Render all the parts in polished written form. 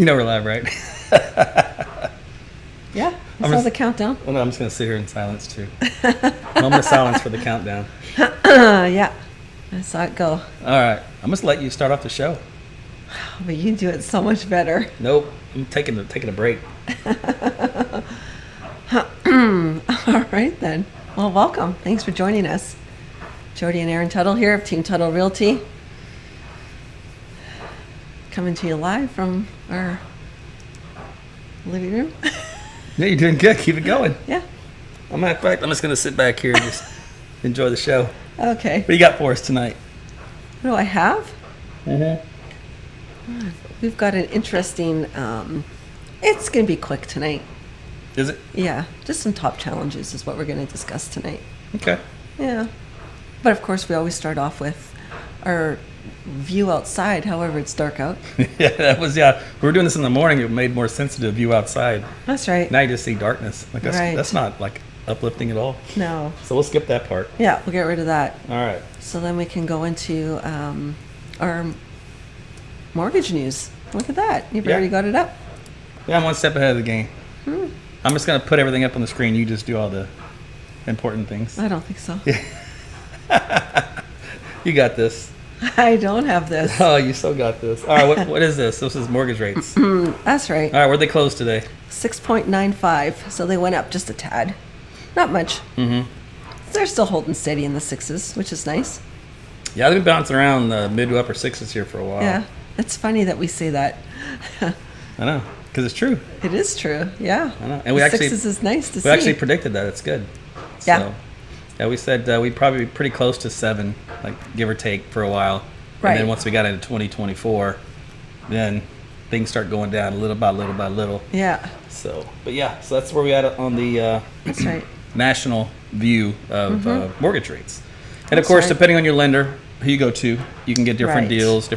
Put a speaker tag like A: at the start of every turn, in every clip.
A: You know we're live, right?
B: Yeah, I saw the countdown.
A: Well, no, I'm just going to sit here in silence, too. Moment of silence for the countdown.
B: Yeah, I saw it go.
A: All right. I'm just let you start off the show.
B: But you do it so much better.
A: Nope. I'm taking a break.
B: All right, then. Well, welcome. Thanks for joining us. Jody and Aaron Tuttle here of Team Tuttle Realty. Coming to you live from our living room.
A: Yeah, you're doing good. Keep it going.
B: Yeah.
A: I'm just going to sit back here and just enjoy the show.
B: Okay.
A: What do you got for us tonight?
B: What do I have?
A: Mm-hmm.
B: We've got an interesting, it's going to be quick tonight.
A: Is it?
B: Yeah, just some top challenges is what we're going to discuss tonight.
A: Okay.
B: Yeah. But of course, we always start off with our view outside, however it's dark out.
A: Yeah. We were doing this in the morning. It made more sense to view outside.
B: That's right.
A: Now you just see darkness. Like
B: Right.
A: That's not like uplifting at all.
B: No.
A: So we'll skip that part.
B: Yeah, we'll get rid of that.
A: All right.
B: So then we can go into our mortgage news. Look at that. You've
A: Yeah.
B: already got it up.
A: Yeah, I'm one step ahead of the game. I'm just going to put everything up on the screen. You just do all the important things.
B: I don't think so.
A: You got this.
B: I don't have this.
A: Oh, you still got this. All right, what is this? This is mortgage rates. All
B: That's right.
A: right, where'd they close today?
B: 6.95. So they went up just a tad. Not much.
A: Mm-hmm.
B: They're still holding steady in the sixes, which is nice.
A: Yeah, they've been bouncing around the mid to upper sixes here for a while.
B: Yeah. It's funny that we say that.
A: I know, because it's true.
B: It is true. Yeah.
A: I know. And
B: the
A: we actually
B: sixes is nice to see.
A: We actually predicted that. It's good.
B: Yeah.
A: So, yeah, we said we'd probably be pretty close to 7, like give or take, for a while.
B: Right.
A: And then once we got into 2024, then things start going down little by little.
B: Yeah.
A: So that's where we at on the
B: That's right.
A: national view of mortgage rates. And of
B: That's
A: course,
B: right.
A: depending on your lender, who you go to, you can get different
B: Right.
A: deals,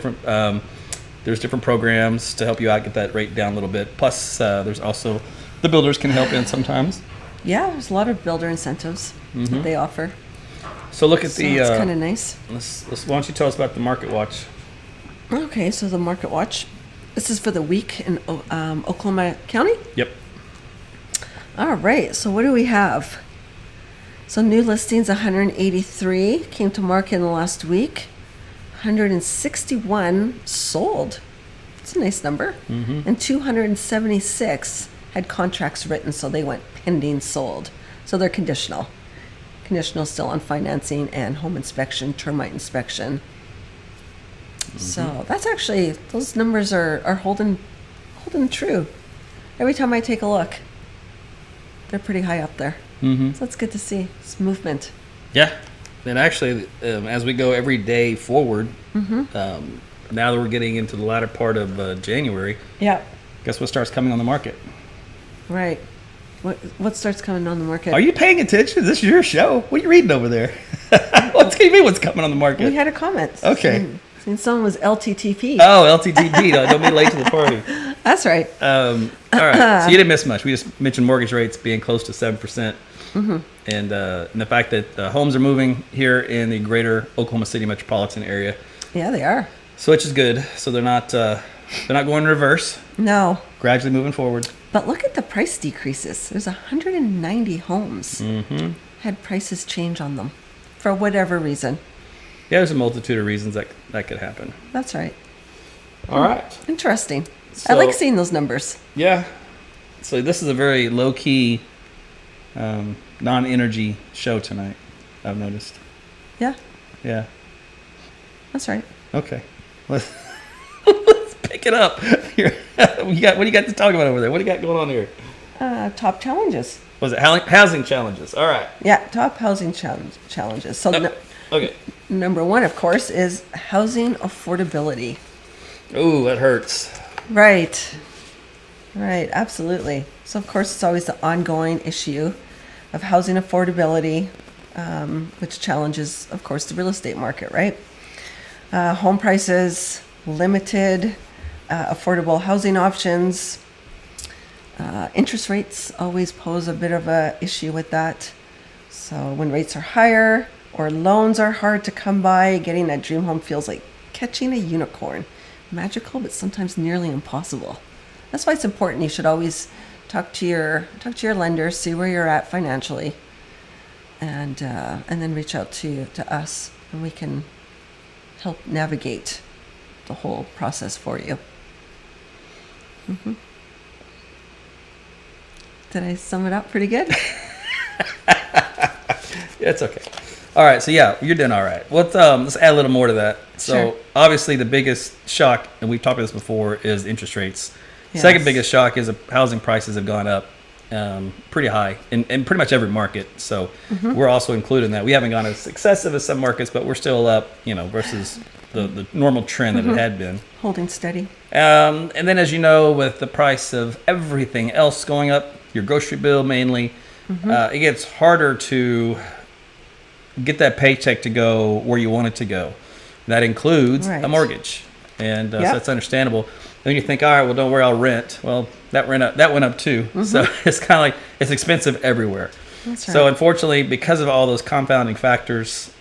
A: there's different programs to help you out, get that rate down a little bit. Plus, there's also the builders can help in sometimes.
B: Yeah, there's a lot of builder incentives that they offer.
A: So look at
B: So
A: the.
B: it's kind of nice.
A: Why don't you tell us about the Market Watch?
B: Okay, so the Market Watch. This is for the week in Oklahoma County.
A: Yep.
B: All right, so what do we have? So new listings, 183 came to market in the last week. 161 sold. That's a nice number. And 276 had contracts written, so they went pending sold. So they're conditional. Conditional still on financing and home inspection, termite inspection. So that's actually, those numbers are holding true. Every time I take a look, they're pretty high up there. So that's good to see. It's movement.
A: Yeah. And actually, as we go every day forward, now that we're getting into the latter part of January,
B: Yeah.
A: guess what starts coming on the market?
B: Right. What starts coming on the market?
A: Are you paying attention? This is your show. What are you reading over there? What do you mean what's coming on the market?
B: We had a comment.
A: Okay.
B: Saying someone was LTTP.
A: Oh, LTTP. Don't be late to the party.
B: That's right.
A: All right. So you didn't miss much. We just mentioned mortgage rates being close to 7%. And the fact that homes are moving here in the greater Oklahoma City metropolitan area.
B: Yeah, they are.
A: So which is good. So they're not going in reverse.
B: No.
A: Gradually moving forward.
B: But look at the price decreases. There's 190 homes had prices change on them for whatever reason.
A: Yeah, there's a multitude of reasons that could happen.
B: That's right.
A: All right.
B: Interesting. I
A: So-
B: like seeing those numbers.
A: Yeah. So this is a very low-key, non-energy show tonight, I've noticed.
B: Yeah,
A: Yeah.
B: that's right.
A: Okay. Let's pick it up. What do you got to talk about over there? What do you got going on here?
B: Top challenges.
A: Was it housing challenges? All right.
B: Yeah, top housing challenges. So
A: Okay.
B: number one, of course, is housing affordability.
A: Ooh, that hurts.
B: Right. Right, absolutely. So, of course, it's always the ongoing issue of housing affordability, which challenges, of course, the real estate market, right? Home prices, limited affordable housing options. Interest rates always pose a bit of a issue with that. So when rates are higher or loans are hard to come by, getting a dream home feels like catching a unicorn. Magical, but sometimes nearly impossible. That's why it's important. You should always talk to your lender, see where you're at financially, and then reach out to us, and we can help navigate the whole process for you. Did I sum it up pretty good?
A: It's okay. All right, so yeah, you're doing all right. Let's add a little more to that. So
B: Sure.
A: obviously the biggest shock, and we've talked about this before, is interest rates.
B: Yes.
A: Second biggest shock is housing prices have gone up pretty high in pretty much every market. So we're also included in that. We haven't gone as excessive as some markets, but we're still up, versus the normal trend that it had been.
B: Holding steady.
A: And then, as you know, with the price of everything else going up, your grocery bill mainly, it gets harder to get that paycheck to go where you want it to go. That includes
B: Right.
A: a mortgage, and so
B: Yep.
A: that's understandable. Then you think, all right, well, don't worry, I'll rent. Well, that went up too. So it's kind of like it's expensive everywhere.
B: That's right.
A: So unfortunately, because of all those compounding factors,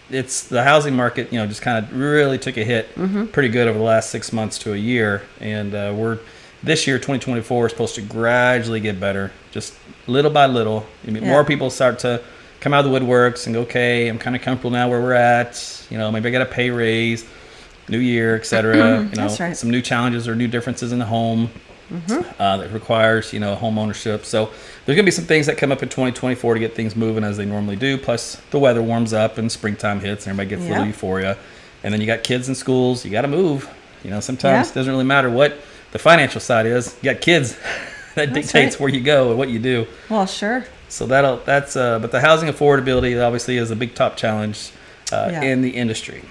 A: it's the housing market, just kind of really took a hit pretty good over the last 6 months to a year. And this year, 2024, is supposed to gradually get better, just little by little. More people start to come out of the woodworks and go, okay, I'm kind of comfortable now where we're at. Maybe I got a pay raise, new year, etc.
B: That's right.
A: Some new challenges or new differences in the home that requires, home ownership. So there's going to be some things that come up in 2024 to get things moving as they normally do. Plus the weather warms up and springtime hits and everybody gets a little euphoria. And then you got kids in schools. You got to move. Sometimes it doesn't really matter what the financial side is. You got kids. That dictates where you go and what you do.
B: Well, sure.
A: So but the housing affordability obviously is a big top challenge in the industry.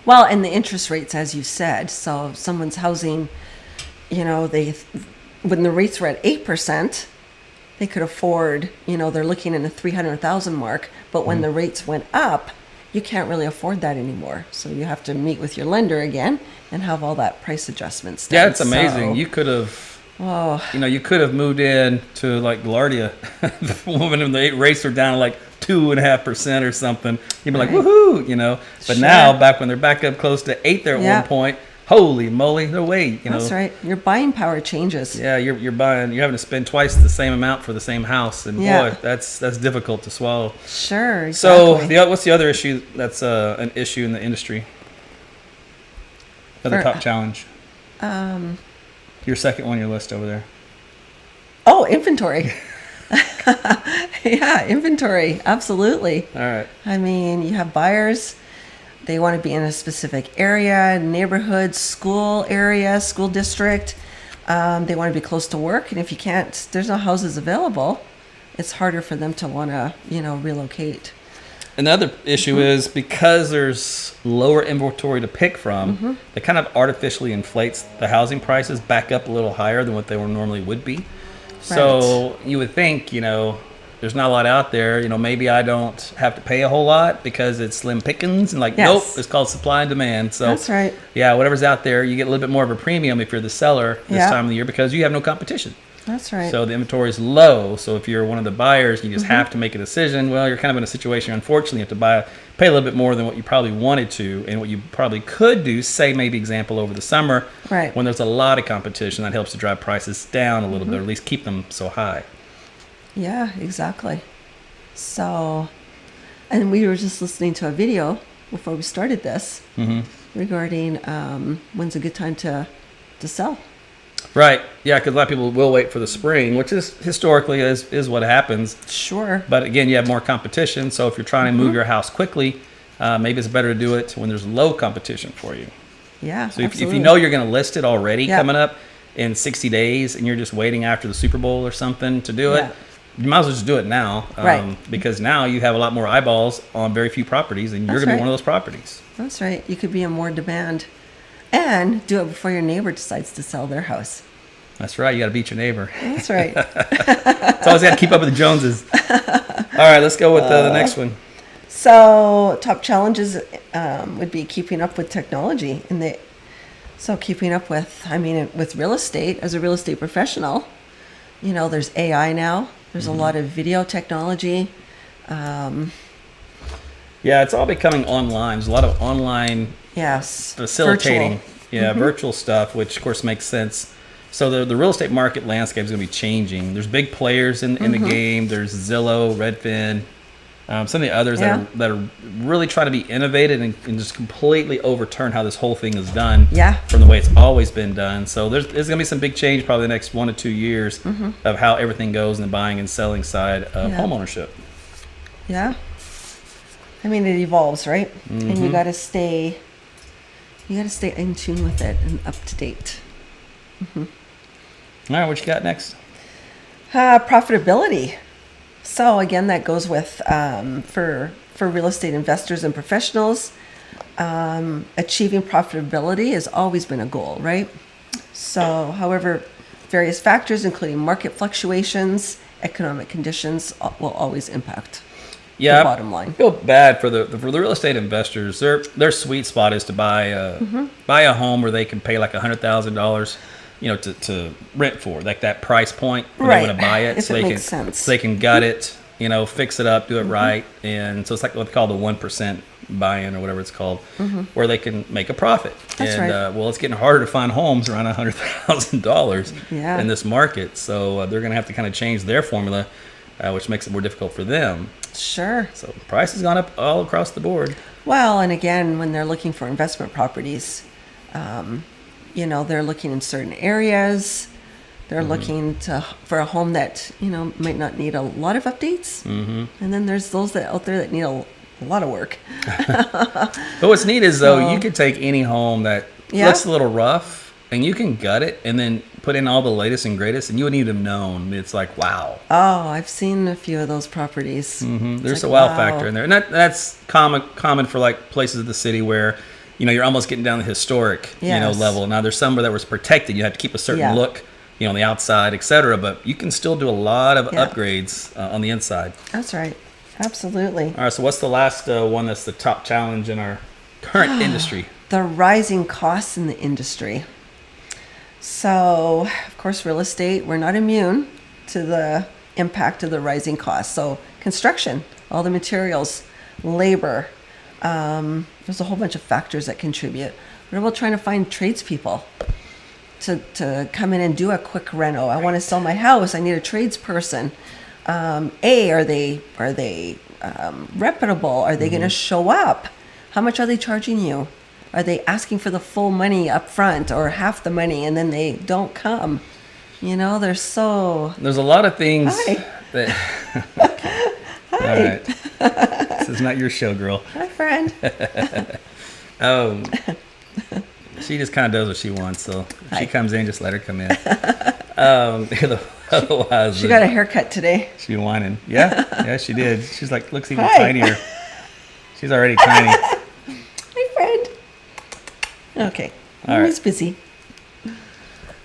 B: Well, and the interest rates, as you said. So if someone's housing, when the rates were at 8%, they could afford, they're looking in the 300,000 mark. But when the rates went up, you can't really afford that anymore. So you have to meet with your lender again and have all that price adjustments done.
A: Yeah, it's amazing.
B: So,
A: You could have. You could have moved in to like LaGuardia when the rates were down to like 2.5% or something. You'd be like, woohoo, But now, back when they're back up close to 8 there at one point, holy moly, no way,
B: That's right. Your buying power changes.
A: Yeah, you're having to spend twice the same amount for the same house, and boy, that's difficult to swallow.
B: Sure. Exactly.
A: So what's the other issue that's an issue in the industry? Another top challenge. Your second one on your list over there.
B: Oh, inventory. Yeah, inventory. Absolutely.
A: All right.
B: I mean, you have buyers. They want to be in a specific area, neighborhood, school area, school district. They want to be close to work. And if you can't, there's no houses available, it's harder for them to want to, relocate.
A: Another issue is because there's lower inventory to pick from, it kind of artificially inflates the housing prices back up a little higher than what they normally would be. Right. So you would think, there's not a lot out there. Maybe I don't have to pay a whole lot because it's slim pickings. And nope, it's called supply and demand. So
B: that's right.
A: Yeah, whatever's out there, you get a little bit more of a premium if you're the seller this time of the year because you have no competition.
B: That's right.
A: So the inventory is low. So if you're one of the buyers, you just have to make a decision. Well, you're kind of in a situation, unfortunately, you have to pay a little bit more than what you probably wanted to and what you probably could do, say maybe example over the summer,
B: right,
A: when there's a lot of competition. That helps to drive prices down a little bit, or at least keep them so high.
B: Yeah, exactly. So, and we were just listening to a video before we started this regarding when's a good time to sell.
A: Right. Yeah, because a lot of people will wait for the spring, which is historically is what happens.
B: Sure.
A: But again, you have more competition. So if you're trying to move your house quickly, maybe it's better to do it when there's low competition for you.
B: Yeah.
A: So if you know you're going to list it already coming up in 60 days and you're just waiting after the Super Bowl or something to do it, you might as well just do it now.
B: Right.
A: Because now you have a lot more eyeballs on very few properties and you're going to be one of those properties.
B: That's right. You could be in more demand. And do it before your neighbor decides to sell their house.
A: That's right. You got to beat your neighbor.
B: That's right.
A: It's always got to keep up with the Joneses. All right, let's go with the next one.
B: So top challenges would be keeping up with technology. So keeping up with, with real estate, as a real estate professional, there's AI now. There's a lot of video technology. Yeah,
A: it's all becoming online. There's a lot of online facilitating,
B: virtual.
A: Virtual stuff, which of course makes sense So the real estate market landscape is going to be changing. There's big players in the game. There's Zillow, Redfin, some of the others that are really trying to be innovative and just completely overturn how this whole thing is done from the way it's always been done. So there's going to be some big change probably the next 1 to 2 years of how everything goes in the buying and selling side of homeownership.
B: Yeah. I mean, it evolves, right? And you got to stay in tune with it and up to date.
A: All right, what you got next?
B: Profitability. So again, that goes with for real estate investors and professionals. Achieving profitability has always been a goal, right? So, however, various factors, including market fluctuations, economic conditions, will always impact the bottom line.
A: I feel bad for the real estate investors. Their sweet spot is to buy a home where they can pay like $100,000, to rent for, like that price point when they want to buy it,
B: if it makes sense.
A: So they can gut it, fix it up, do it right, and so it's like what they call the 1% buy-in or whatever it's called, where they can make a profit.
B: That's right.
A: Well, it's getting harder to find homes around $100,000 in this market, so they're going to have to kind of change their formula, which makes it more difficult for them.
B: Sure.
A: So price has gone up all across the board.
B: Well, and again, when they're looking for investment properties, they're looking in certain areas. They're looking for a home that, might not need a lot of updates. And then there's those out there that need a lot of work.
A: But what's neat is, though, you could take any home that looks a little rough and you can gut it and then put in all the latest and greatest, and you wouldn't even have known. It's like, wow.
B: Oh, I've seen a few of those properties.
A: There's like, a wow factor in there. And that's common for like places of the city where, you're almost getting down the historic, level. Now, there's somewhere that was protected. You have to keep a certain look, on the outside, etc. But you can still do a lot of upgrades on the inside.
B: That's right. Absolutely.
A: All right. So what's the last one that's the top challenge in our current industry?
B: The rising costs in the industry. So, of course, real estate, we're not immune to the impact of the rising costs. So, construction, all the materials, labor, there's a whole bunch of factors that contribute. What about trying to find tradespeople to come in and do a quick reno? I want to sell my house. I need a tradesperson. Are they reputable? Are they going to show up? How much are they charging you? Are they asking for the full money up front or half the money and then they don't come? There's a
A: lot of things.
B: Hi.
A: All right. This is not your show, girl.
B: Hi, friend.
A: She just kind of does what she wants, so if she comes in, just let her come in. Otherwise,
B: she got a haircut today.
A: She whining. Yeah, she did. She's like, looks even tinier. She's already tiny.
B: Hi, friend. Okay. Always busy.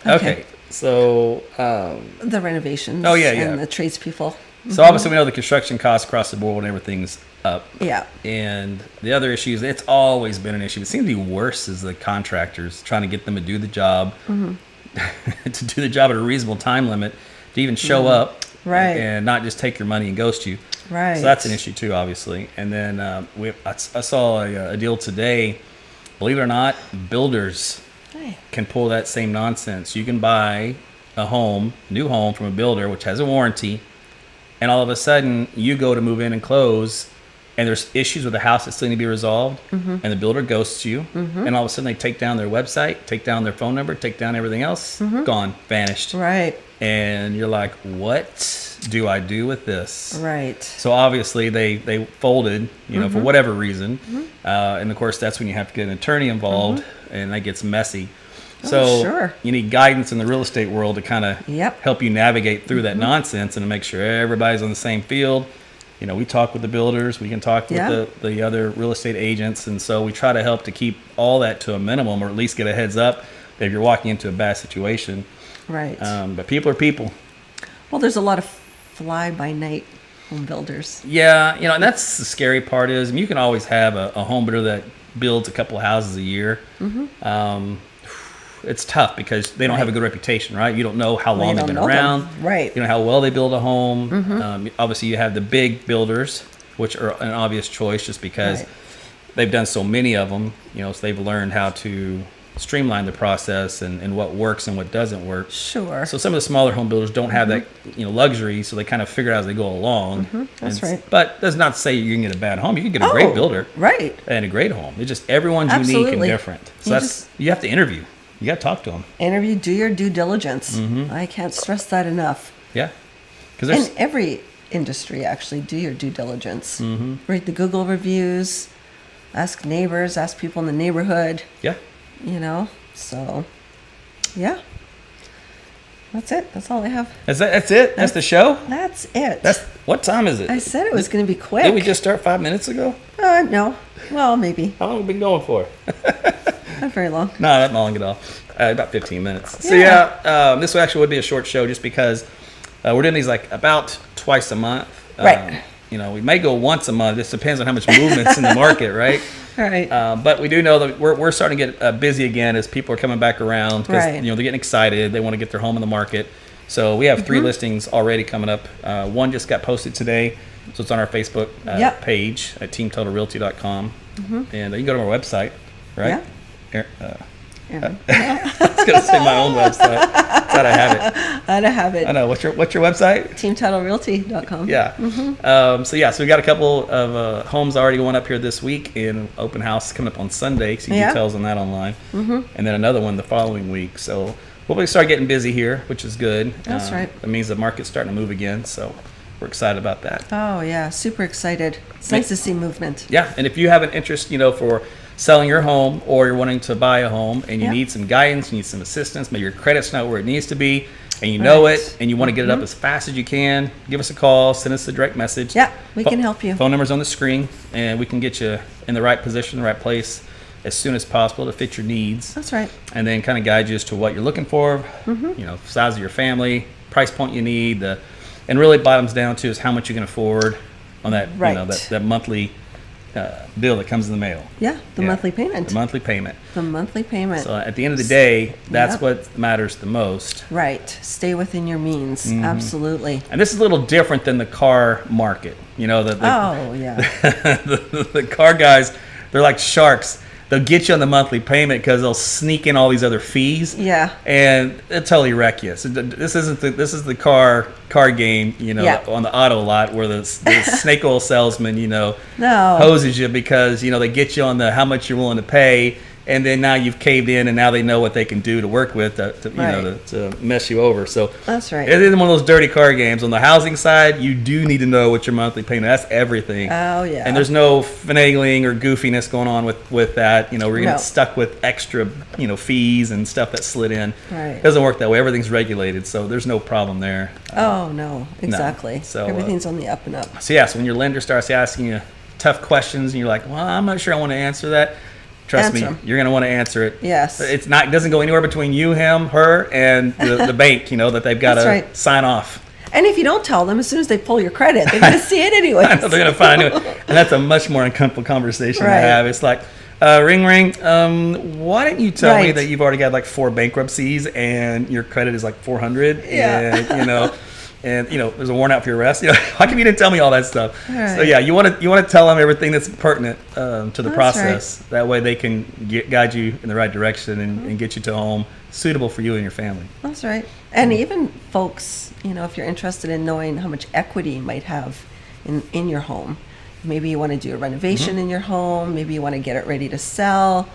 A: Okay. So
B: the renovations.
A: Oh, yeah.
B: And the tradespeople.
A: So obviously we know the construction costs across the board when everything's up.
B: Yeah.
A: And the other issues, it's always been an issue. It seems to be worse is the contractors trying to get them to do the job, to do the job at a reasonable time limit, to even show up,
B: right,
A: and not just take your money and ghost you.
B: Right.
A: So that's an issue too, obviously. And then I saw a deal today. Believe it or not, builders can pull that same nonsense. You can buy a new home from a builder, which has a warranty, and all of a sudden you go to move in and close, and there's issues with the house that still need to be resolved, and the builder ghosts you, and all of a sudden they take down their website, take down their phone number, take down everything else, gone, vanished.
B: Right.
A: And you're like, what do I do with this?
B: Right.
A: So obviously they folded, for whatever reason, and of course that's when you have to get an attorney involved, and that gets messy. So you need guidance in the real estate world to kind of help you navigate through that nonsense and to make sure everybody's on the same field. We talk with the builders, we can talk with the other real estate agents, and so we try to help to keep all that to a minimum, or at least get a heads up if you're walking into a bad situation.
B: Right.
A: But people are people.
B: Well, there's a lot of fly-by-night home builders.
A: Yeah, and that's the scary part is you can always have a home builder that builds a couple of houses a year. It's tough because they don't have a good reputation, right? You don't know how long they've been around.
B: Right.
A: You know how well they build a home. Obviously, you have the big builders, which are an obvious choice just because they've done so many of them. So they've learned how to streamline the process and what works and what doesn't work.
B: Sure.
A: So some of the smaller home builders don't have that luxury, so they kind of figure it out as they go along.
B: That's right.
A: But that's not to say you can get a bad home. You can get a great builder,
B: right,
A: and a great home. It's just everyone's unique and different. So you have to interview. You got to talk to them.
B: Interview, do your due diligence. I can't stress that enough.
A: Yeah.
B: In every industry, actually, do your due diligence. Read the Google reviews, ask neighbors, ask people in the neighborhood.
A: Yeah.
B: So, yeah. That's it. That's all I have.
A: That's it? That's the show?
B: That's it.
A: What time is it?
B: I said it was going to be quick.
A: Did we just start 5 minutes ago?
B: No. Well, maybe.
A: How long have we been going for?
B: Not very long.
A: No, not long at all. About 15 minutes. Yeah. So, this actually would be a short show just because we're doing these like about twice a month.
B: Right.
A: We may go once a month. This depends on how much movement's in the market, right?
B: Right.
A: But we do know that we're starting to get busy again as people are coming back around because they're getting excited. They want to get their home in the market. So we have 3 listings already coming up. One just got posted today, so it's on our Facebook page at teamtuttlerealty.com, and you can go to our website, right?
B: Yeah.
A: I was going to say my own website. Thought I have it. I know. What's your website?
B: teamtuttlerealty.com.
A: Yeah. So we got a couple of homes already going up here this week, and open house coming up on Sunday. See details on that online. And then another one the following week. So we'll start getting busy here, which is good.
B: That's right.
A: That means the market's starting to move again. So we're excited about that.
B: Oh yeah, super excited. It's nice to see movement.
A: Yeah, and if you have an interest, for selling your home or you're wanting to buy a home and you need some guidance, you need some assistance, maybe your credit's not where it needs to be and you know it and you want to get it up as fast as you can, give us a call, send us a direct message.
B: Yeah, we can help you.
A: Phone number's on the screen and we can get you in the right position, the right place as soon as possible to fit your needs.
B: That's right. And
A: then kind of guide you as to what you're looking for, size of your family, price point you need, and really bottoms down to is how much you can afford on that, that monthly bill that comes in the mail.
B: Yeah, the monthly payment.
A: The monthly payment.
B: The monthly payment.
A: So at the end of the day, that's what matters the most.
B: Right. Stay within your means. Absolutely.
A: And this is a little different than the car market.
B: Yeah.
A: The car guys, they're like sharks. They'll get you on the monthly payment because they'll sneak in all these other fees.
B: Yeah.
A: And they'll totally wreck you. So this is the car game, on the auto lot where the snake oil salesman, hoses you because, they get you on the how much you're willing to pay. And then now you've caved in, and now they know what they can do to work with to mess you over. So
B: that's right.
A: It isn't one of those dirty car games. On the housing side, you do need to know what your monthly payment. That's everything.
B: Oh yeah.
A: And there's no finagling or goofiness going on with that. We're gonna get stuck with extra fees and stuff that slid in.
B: Right.
A: It doesn't work that way. Everything's regulated, so there's no problem there.
B: Oh no, exactly.
A: No. So
B: everything's on the up and up.
A: So when your lender starts asking you tough questions, and you're like, well, I'm not sure I want to answer that. Trust me, you're going to want to answer it.
B: Yes.
A: It doesn't go anywhere between you, him, her, and the bank, that they've got to sign off.
B: And if you don't tell them, as soon as they pull your credit, they're going to see it anyway.
A: I know, they're going to find it. And that's a much more uncomfortable conversation to have. It's like, ring, why didn't you tell me that you've already got like 4 bankruptcies and your credit is like 400?
B: Yeah.
A: And, and there's a warrant out for your arrest. How come you didn't tell me all that stuff?
B: Right.
A: So you want to tell them everything that's pertinent to the process. Right. That way they can guide you in the right direction and get you to a home suitable for you and your family.
B: That's right. And even folks, if you're interested in knowing how much equity you might have in your home, maybe you want to do a renovation in your home, maybe you want to get it ready to sell.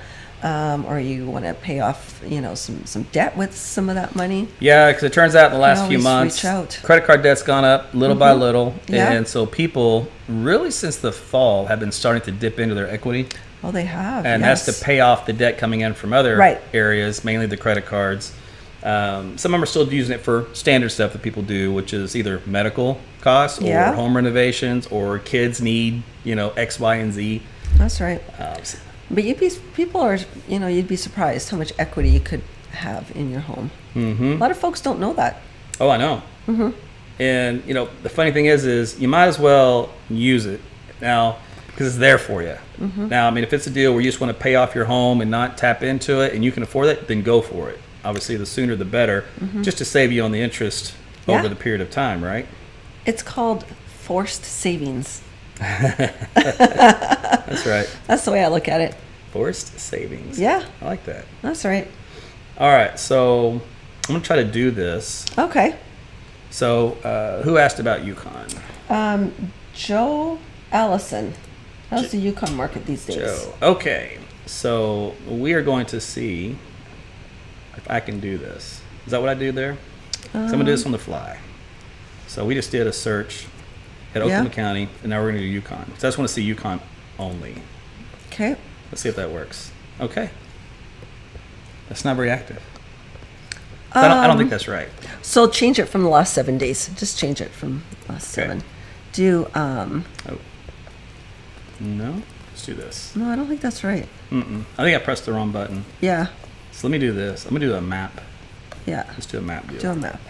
B: Or you want to pay off, some debt with some of that money. Yeah,
A: because it turns out in the last few months, credit card debt's gone up little by little. Yeah. And so people really since the fall have been starting to dip into their equity.
B: Oh, they have.
A: And that's to pay off the debt coming in from other areas, mainly the credit cards. Some of them are still using it for standard stuff that people do, which is either medical costs or home renovations or kids need, X, Y, and Z.
B: That's right. But you'd be surprised how much equity you could have in your home. A lot of folks don't know that.
A: Oh, I know. And the funny thing is you might as well use it now because it's there for you. Now, if it's a deal where you just want to pay off your home and not tap into it, and you can afford it, then go for it. Obviously, the sooner the better, just to save you on the interest over the period of time, right?
B: It's called forced savings.
A: That's right.
B: That's the way I look at it.
A: Forced savings.
B: Yeah.
A: I like that.
B: That's right.
A: All right, so I'm going to try to do this.
B: Okay.
A: So who asked about Yukon?
B: Joe Allison. How's the Yukon market these days?
A: Joe. Okay, so we are going to see if I can do this. Is that what I do there? So I'm going to do this on the fly. So we just did a search at Oklahoma County, and now we're going to do Yukon. So I just want to see Yukon only.
B: Okay.
A: Let's see if that works. Okay. That's not very active. I don't think that's right.
B: So change it from the last 7 days. Just change it from last 7. Do
A: Oh. No. Let's do this.
B: no, I don't think that's right.
A: I think I pressed the wrong button.
B: Yeah.
A: So let me do this. I'm gonna do a map.
B: Yeah.
A: Let's do a map deal.
B: Do a map.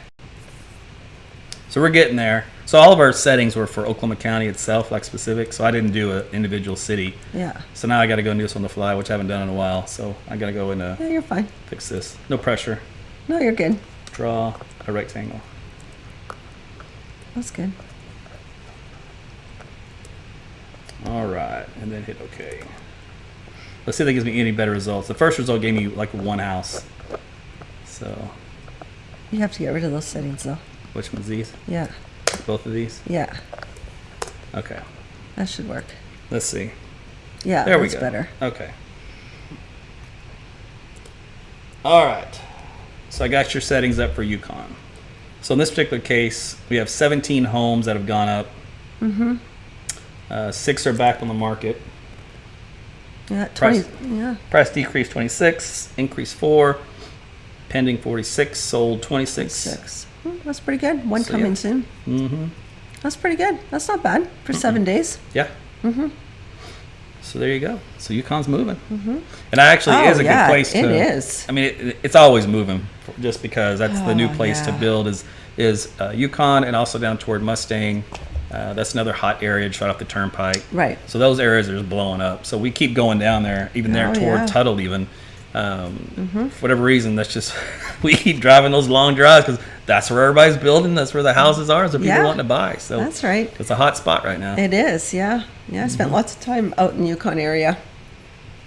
A: So we're getting there. So all of our settings were for Oklahoma County itself, like specific. So I didn't do an individual city.
B: Yeah.
A: So now I got to go and do this on the fly, which I haven't done in a while. So I got to go and
B: Yeah, you're fine.
A: fix this. No pressure.
B: No, you're good.
A: Draw a rectangle.
B: That's good.
A: All right, and then hit OK. Let's see if that gives me any better results. The first result gave me like one house. So
B: You have to get rid of those settings, though.
A: which one's these?
B: Yeah.
A: Both of these?
B: Yeah.
A: Okay.
B: That should work.
A: Let's see.
B: Yeah,
A: There we
B: that's
A: go.
B: better.
A: Okay. All right. So I got your settings up for Yukon. So in this particular case, we have 17 homes that have gone up. 6 are back on the market.
B: Yeah, 20.
A: Price.
B: Yeah.
A: Price decrease 26, increase 4, pending 46, sold 26.
B: 6. That's pretty good. One
A: So,
B: coming
A: yeah.
B: soon.
A: Mm-hmm.
B: That's pretty good. That's not bad for 7 days.
A: Yeah. So there you go. So Yukon's moving. And that actually
B: Oh,
A: is a
B: yeah,
A: good place to.
B: it is.
A: I mean, it's always moving, just because that's the new
B: Oh,
A: place to
B: yeah.
A: build is Yukon, and also down toward Mustang. That's another hot area just right off the turnpike.
B: Right.
A: So those areas are just blowing up. So we keep going down there, even there
B: Oh,
A: toward
B: yeah.
A: Tuttle, even. For whatever reason, that's just we keep driving those long drives because that's where everybody's building. That's where the houses are. So people
B: Yeah.
A: wanting to buy. So
B: That's right.
A: it's a hot spot right now.
B: It is, yeah. Yeah, I spent lots of time out in the Yukon area.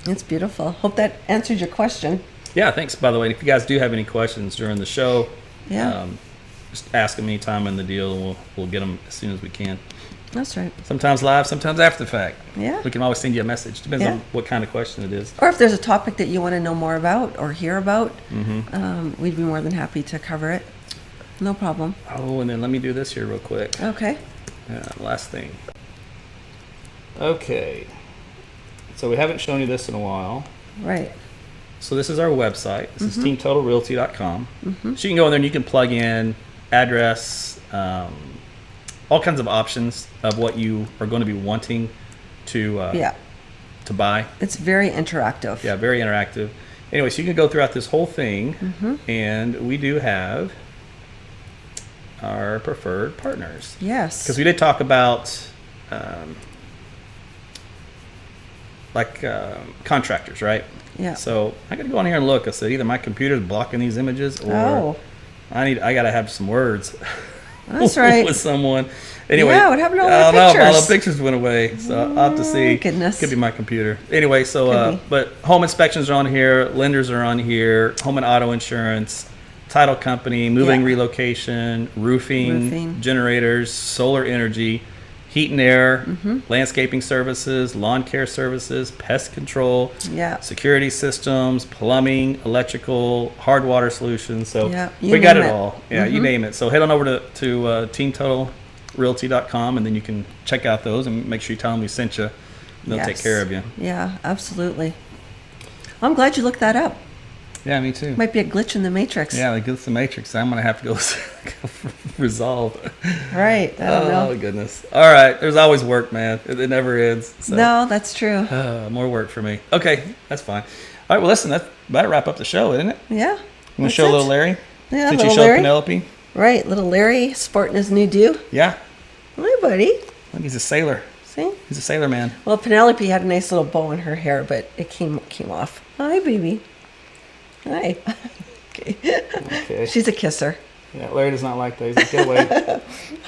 B: It's beautiful. Hope that answered your question.
A: Yeah, thanks. By the way, if you guys do have any questions during the show,
B: Yeah.
A: just ask them anytime in the deal, and we'll get them as soon as we can.
B: That's right.
A: Sometimes live, sometimes after the fact.
B: Yeah.
A: We can always send you a message. Depends
B: Yeah.
A: on what kind of question it is.
B: Or if there's a topic that you want to know more about or hear about,
A: Mm-hmm.
B: we'd be more than happy to cover it. No problem.
A: Oh, and then let me do this here real quick.
B: Okay.
A: Last thing. Okay. So we haven't shown you this in a while.
B: Right.
A: So this is our website. This is teamtotalrealty.com. So you can go in there and you can plug in address, all kinds of options of what you are going to be wanting to
B: Yeah.
A: to buy.
B: It's very interactive.
A: Yeah, very interactive. Anyway, so you can go throughout this whole thing, and we do have our preferred partners.
B: Yes.
A: Because we did talk about contractors, right?
B: Yeah.
A: So I got to go on here and look. I said either my computer's blocking these images, or
B: Oh.
A: I got to have some words.
B: That's right.
A: with someone. Anyway,
B: Yeah, what happened to all
A: I
B: the
A: don't know, all
B: pictures?
A: the pictures went away, so I'll have to see.
B: Goodness.
A: Could be my computer. Anyway, so
B: Could be.
A: but home inspections are on here, lenders are on here, home and auto insurance, title company, moving,
B: Yeah.
A: relocation, roofing,
B: Roofing.
A: generators, solar energy, heat and air,
B: Mm-hmm.
A: landscaping services, lawn care services, pest control,
B: Yeah.
A: security systems, plumbing, electrical, hard water solutions. So
B: Yeah,
A: we
B: you
A: got
B: name
A: it
B: it.
A: all. Yeah, you name it. So head on over to teamtotalrealty.com, and then you can check out those and make sure you tell them we sent you. And they'll take
B: Yes.
A: care of you.
B: Yeah, absolutely. I'm glad you looked that up.
A: Yeah, me too.
B: Might be a glitch in the matrix.
A: Yeah, like it's the Matrix. I'm gonna have to go resolve.
B: Right. I don't
A: Oh
B: know.
A: goodness. All right. There's always work, man. It never ends. So.
B: No, that's true.
A: More work for me. Okay, that's fine. All right. Well, listen. That's about to wrap up the show, isn't it?
B: Yeah.
A: You want to
B: that's
A: show
B: it.
A: little Larry?
B: Yeah,
A: Did you
B: little
A: show
B: Larry.
A: Penelope?
B: Right, little Larry sporting his new do.
A: Yeah.
B: Hi, buddy.
A: Look, he's a sailor.
B: See?
A: He's a sailor man.
B: Well, Penelope had a nice little bow in her hair, but it came off. Hi, baby. Hi. Okay.
A: Okay.
B: She's a kisser.
A: Yeah, Larry does not like that. He's like, get away.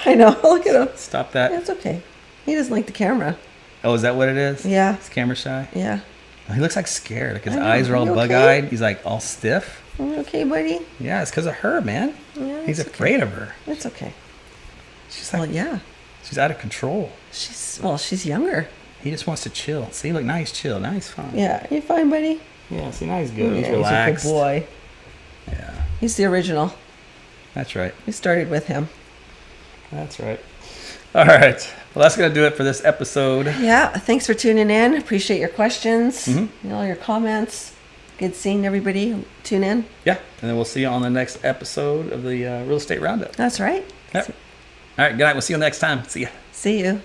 B: I know. Look at him.
A: Stop that.
B: That's okay. He doesn't like the camera.
A: Oh, is that what it is?
B: Yeah.
A: He's camera shy?
B: Yeah.
A: He looks like scared. Like his
B: I know.
A: eyes are all
B: You okay?
A: bug-eyed. He's like all stiff.
B: Are you okay, buddy?
A: Yeah, it's because of her, man.
B: Yeah,
A: He's
B: it's
A: afraid of her.
B: It's okay.
A: She's
B: Well,
A: like,
B: yeah.
A: she's out of control.
B: She's younger.
A: He just wants to chill. See, look, now he's chill. Now he's fine.
B: Yeah, you fine, buddy?
A: Yeah, see, now he's good. He's
B: Yeah,
A: relaxed.
B: He's a good boy.
A: Yeah,
B: He's the original.
A: that's right.
B: We started with him.
A: That's right. All right. Well, that's going to do it for this episode.
B: Yeah, thanks for tuning in. Appreciate your questions,
A: Mm-hmm.
B: and all your comments. Good seeing everybody tune in.
A: Yeah. And then we'll see you on the next episode of the Real Estate Roundup.
B: That's right.
A: Yep. All right. Good night. We'll see you next time. See ya.
B: See you.